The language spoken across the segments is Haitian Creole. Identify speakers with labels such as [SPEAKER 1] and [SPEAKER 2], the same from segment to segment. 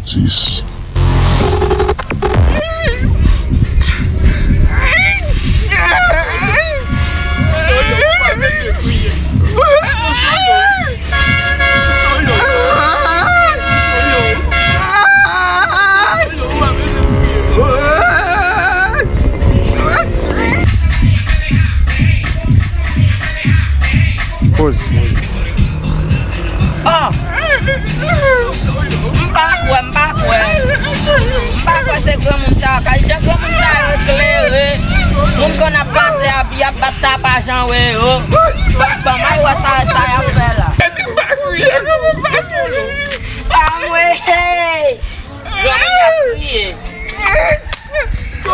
[SPEAKER 1] artist.
[SPEAKER 2] Moun kon a pase a biya bata pa jan we yo. Ba mai wa sa ya fe la. Amwe. Gami a priye.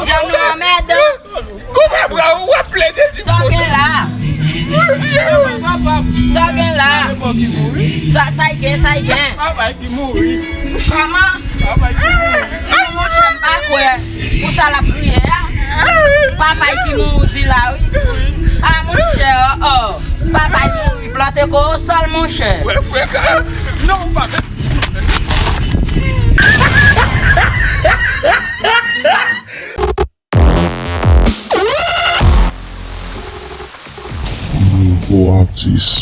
[SPEAKER 2] Janou amed.
[SPEAKER 3] Comment bra ou appelé de
[SPEAKER 2] Ça gen la. Ça gen la. Ça gen.
[SPEAKER 3] Papa qui mourir.
[SPEAKER 2] Comment? Moun chen pa kwe. Pou sa la priye. Papa qui mou dit là oui. Ah mon cher, oh. Papa qui mou planté ko sol mon cher.
[SPEAKER 3] Ouais frère. Non pas.
[SPEAKER 1] Nouveau artiste.